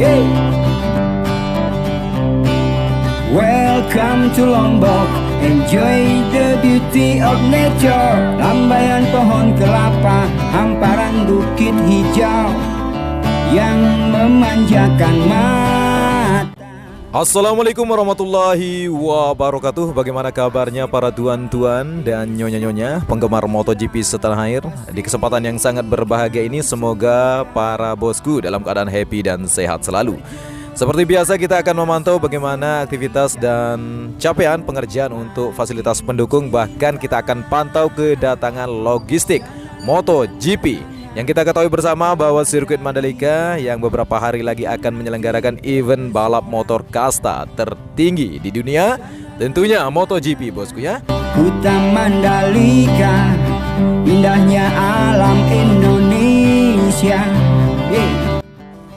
Yeah. Welcome to Lombok, enjoy the beauty of nature. Lambaian pohon kelapa, hamparan bukit hijau yang memanjakan mata. Assalamualaikum warahmatullahi wabarakatuh. Bagaimana kabarnya para tuan-tuan dan nyonya-nyonya penggemar MotoGP setanah air? Di kesempatan yang sangat berbahagia ini, semoga para bosku dalam keadaan happy dan sehat selalu. Seperti biasa, kita akan memantau bagaimana aktivitas dan capaian pengerjaan untuk fasilitas pendukung. Bahkan kita akan pantau kedatangan logistik MotoGP. Yang kita ketahui bersama bahwa sirkuit Mandalika yang beberapa hari lagi akan menyelenggarakan event balap motor kasta tertinggi di dunia, tentunya MotoGP, bosku ya. Hutan Mandalika, indahnya alam Indonesia.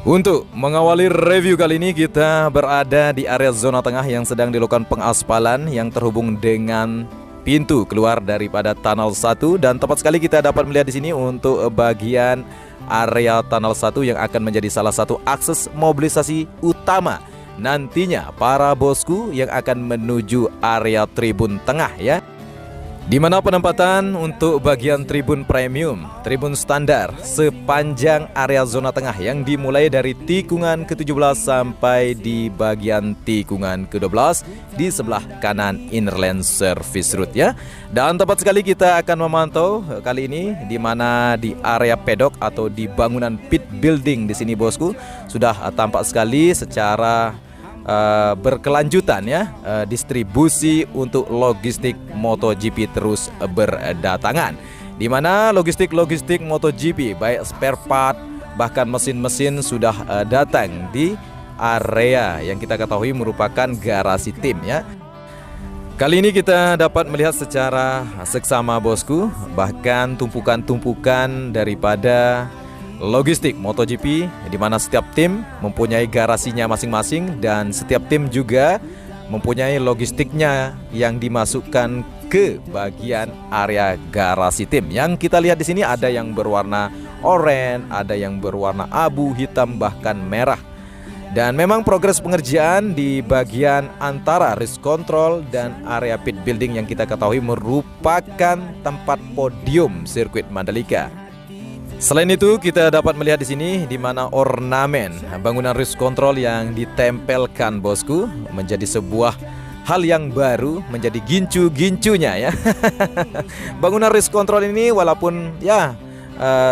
Untuk mengawali review kali ini, kita berada di area zona tengah yang sedang dilakukan pengaspalan yang terhubung dengan pintu keluar daripada Tunnel 1, dan tepat sekali kita dapat melihat di sini untuk bagian area Tunnel 1 yang akan menjadi salah satu akses mobilisasi utama nantinya para bosku yang akan menuju area tribun tengah ya. Di mana penempatan untuk bagian tribun premium, tribun standar sepanjang area zona tengah yang dimulai dari tikungan ke-17 sampai di bagian tikungan ke-12 di sebelah kanan innerlane service route ya. Dan tepat sekali kita akan memantau kali ini di mana di area pedok atau di bangunan pit building di sini, bosku, sudah tampak sekali secara berkelanjutan ya, distribusi untuk logistik MotoGP terus berdatangan, di mana logistik MotoGP baik spare part bahkan mesin-mesin sudah datang di area yang kita ketahui merupakan garasi tim ya. Kali ini kita dapat melihat secara seksama, bosku, bahkan tumpukan-tumpukan daripada logistik MotoGP di mana setiap tim mempunyai garasinya masing-masing dan setiap tim juga mempunyai logistiknya yang dimasukkan ke bagian area garasi tim. Yang kita lihat di sini ada yang berwarna oranye, ada yang berwarna abu, hitam, bahkan merah. Dan memang progres pengerjaan di bagian antara race control dan area pit building yang kita ketahui merupakan tempat podium sirkuit Mandalika. Selain itu, kita dapat melihat di sini di mana ornamen bangunan race control yang ditempelkan, bosku, menjadi sebuah hal yang baru, menjadi gincu-gincunya ya. Bangunan race control ini walaupun ya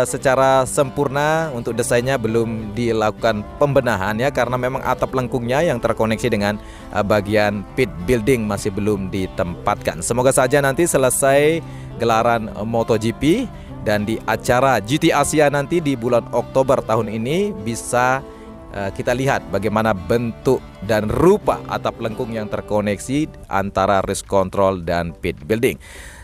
secara sempurna untuk desainnya belum dilakukan pembenahan ya, karena memang atap lengkungnya yang terkoneksi dengan bagian pit building masih belum ditempatkan. Semoga saja nanti selesai gelaran MotoGP dan di acara GT Asia nanti di bulan Oktober tahun ini bisa kita lihat bagaimana bentuk dan rupa atap lengkung yang terkoneksi antara race control dan pit building.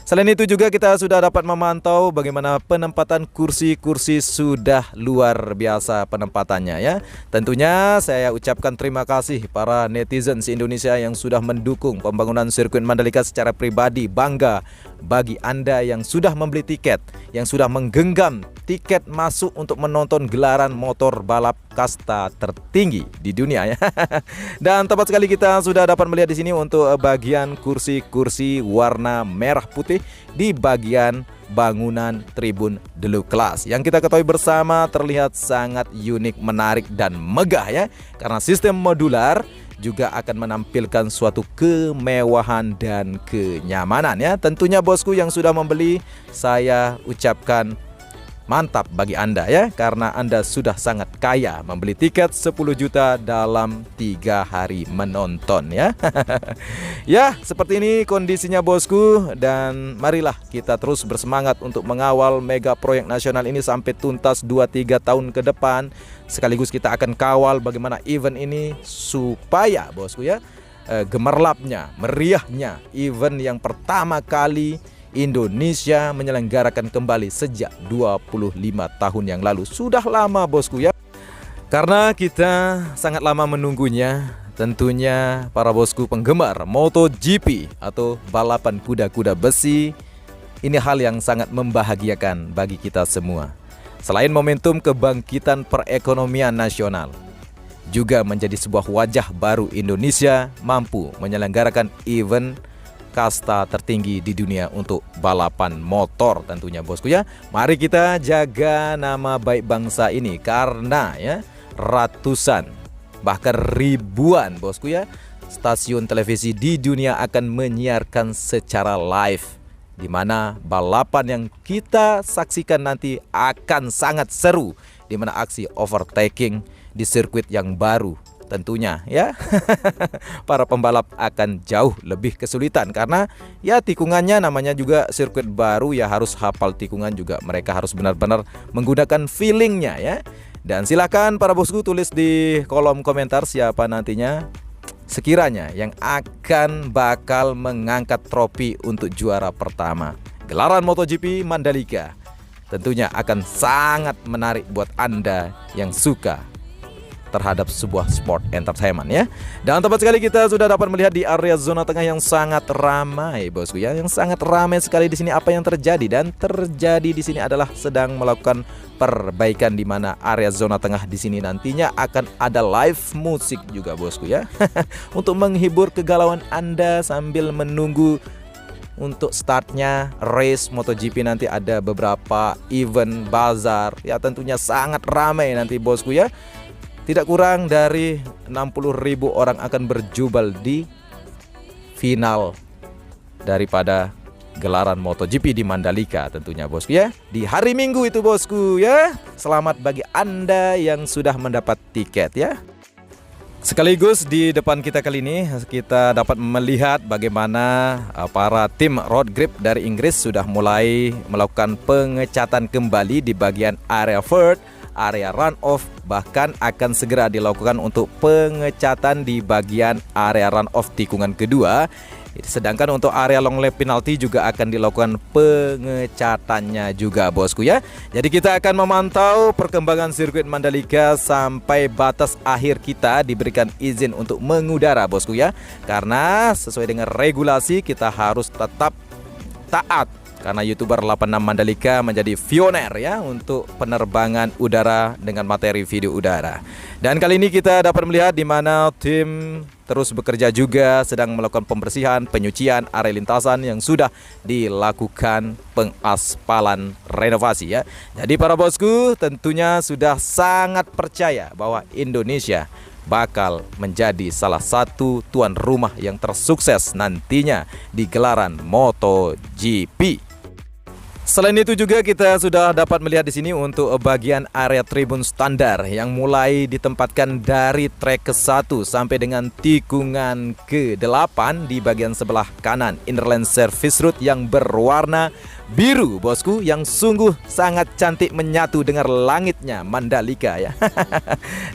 Selain itu juga kita sudah dapat memantau bagaimana penempatan kursi-kursi sudah luar biasa penempatannya ya. Tentunya saya ucapkan terima kasih para netizen Indonesia yang sudah mendukung pembangunan sirkuit Mandalika secara pribadi. Bangga bagi Anda yang sudah membeli tiket, yang sudah menggenggam tiket masuk untuk menonton gelaran motor balap kasta tertinggi di dunia ya. Dan tepat sekali kita sudah dapat melihat di sini untuk bagian kursi-kursi warna merah putih di bagian bangunan tribun Deluxe Class yang kita ketahui bersama terlihat sangat unik, menarik dan megah ya, karena sistem modular juga akan menampilkan suatu kemewahan dan kenyamanan ya. Tentunya bosku yang sudah membeli, saya ucapkan mantap bagi Anda ya, karena Anda sudah sangat kaya membeli tiket 10 juta dalam 3 hari menonton ya. Ya, seperti ini kondisinya, bosku, dan marilah kita terus bersemangat untuk mengawal mega proyek nasional ini sampai tuntas 2-3 tahun ke depan. Sekaligus kita akan kawal bagaimana event ini supaya, bosku ya, gemerlapnya, meriahnya event yang pertama kali Indonesia menyelenggarakan kembali sejak 25 tahun yang lalu. Sudah lama, bosku ya, karena kita sangat lama menunggunya. Tentunya para bosku penggemar MotoGP atau balapan kuda-kuda besi, ini hal yang sangat membahagiakan bagi kita semua. Selain momentum kebangkitan perekonomian nasional, juga menjadi sebuah wajah baru Indonesia mampu menyelenggarakan event kasta tertinggi di dunia untuk balapan motor tentunya bosku ya. Mari kita jaga nama baik bangsa ini karena ya ratusan bahkan ribuan bosku ya stasiun televisi di dunia akan menyiarkan secara live, di mana balapan yang kita saksikan nanti akan sangat seru, di mana aksi overtaking di sirkuit yang baru tentunya ya. Para pembalap akan jauh lebih kesulitan karena ya tikungannya namanya juga sirkuit baru ya, harus hafal tikungan juga, mereka harus benar-benar menggunakan feelingnya ya. Dan silakan para bosku tulis di kolom komentar siapa nantinya sekiranya yang akan bakal mengangkat trofi untuk juara pertama gelaran MotoGP Mandalika. Tentunya akan sangat menarik buat Anda yang suka terhadap sebuah sport entertainment ya. Dan tepat sekali kita sudah dapat melihat di area zona tengah yang sangat ramai bosku ya, yang sangat ramai sekali di sini. Apa yang terjadi? Dan terjadi di sini adalah sedang melakukan perbaikan, di mana area zona tengah di sini nantinya akan ada live musik juga bosku ya. Untuk menghibur kegalauan Anda sambil menunggu untuk startnya race MotoGP nanti. Ada beberapa event bazar ya, tentunya sangat ramai nanti bosku ya. Tidak kurang dari 60.000 orang akan berjubel di final daripada gelaran MotoGP di Mandalika tentunya bosku ya. Di hari Minggu itu bosku ya. Selamat bagi Anda yang sudah mendapat tiket ya. Sekaligus di depan kita kali ini kita dapat melihat bagaimana para tim road grip dari Inggris sudah mulai melakukan pengecatan kembali di bagian area third, area run-off, bahkan akan segera dilakukan untuk pengecatan di bagian area run-off tikungan kedua. Sedangkan untuk area long lap penalti juga akan dilakukan pengecatannya juga bosku ya. Jadi kita akan memantau perkembangan sirkuit Mandalika sampai batas akhir kita diberikan izin untuk mengudara bosku ya. Karena sesuai dengan regulasi kita harus tetap taat, karena YouTuber 86 Mandalika menjadi pioner ya untuk penerbangan udara dengan materi video udara. Dan kali ini kita dapat melihat di mana tim terus bekerja juga sedang melakukan pembersihan, penyucian area lintasan yang sudah dilakukan pengaspalan renovasi ya. Jadi para bosku tentunya sudah sangat percaya bahwa Indonesia bakal menjadi salah satu tuan rumah yang tersukses nantinya di gelaran MotoGP. Selain itu juga kita sudah dapat melihat di sini untuk bagian area tribun standar yang mulai ditempatkan dari trek ke-1 sampai dengan tikungan ke-8 di bagian sebelah kanan Innerland Service Road yang berwarna biru bosku, yang sungguh sangat cantik menyatu dengan langitnya Mandalika ya.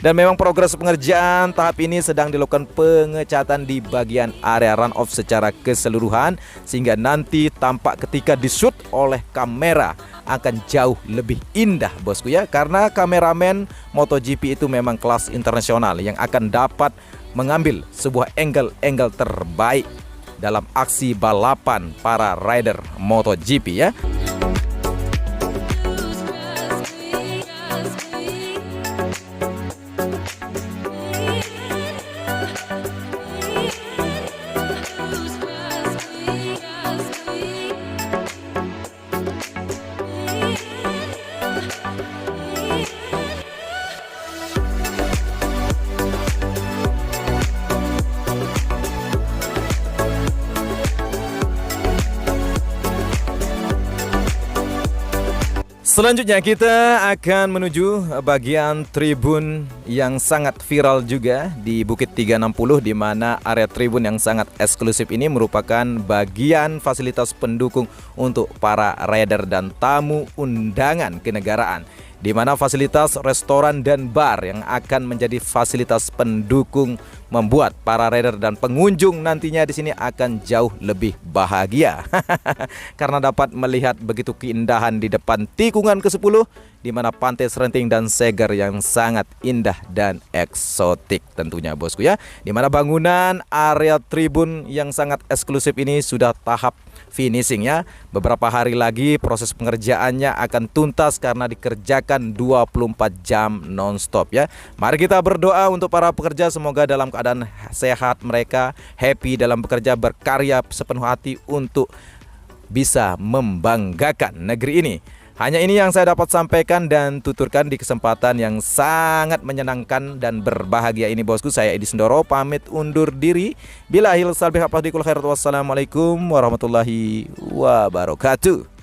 Dan memang progres pengerjaan tahap ini sedang dilakukan pengecatan di bagian area run-off secara keseluruhan, sehingga nanti tampak ketika di-shoot oleh kamera akan jauh lebih indah bosku ya. Karena kameramen MotoGP itu memang kelas internasional yang akan dapat mengambil sebuah angle terbaik dalam aksi balapan para rider MotoGP ya. Selanjutnya kita akan menuju bagian tribun yang sangat viral juga di Bukit 360, di mana area tribun yang sangat eksklusif ini merupakan bagian fasilitas pendukung untuk para rider dan tamu undangan kenegaraan, di mana fasilitas restoran dan bar yang akan menjadi fasilitas pendukung membuat para rider dan pengunjung nantinya di sini akan jauh lebih bahagia. Karena dapat melihat begitu keindahan di depan tikungan ke-10, di mana pantai Serenting dan Seger yang sangat indah dan eksotik tentunya bosku ya. Di mana bangunan area tribun yang sangat eksklusif ini sudah tahap finishing ya. Beberapa hari lagi proses pengerjaannya akan tuntas karena dikerjakan 24 jam nonstop ya. Mari kita berdoa untuk para pekerja, semoga dalam keadaan sehat mereka, happy dalam bekerja, berkarya sepenuh hati untuk bisa membanggakan negeri ini. Hanya ini yang saya dapat sampaikan dan tuturkan di kesempatan yang sangat menyenangkan dan berbahagia ini bosku. Saya Edi Sendoro pamit undur diri. Billahil salbih apasdikul khairat. Wassalamualaikum warahmatullahi wabarakatuh.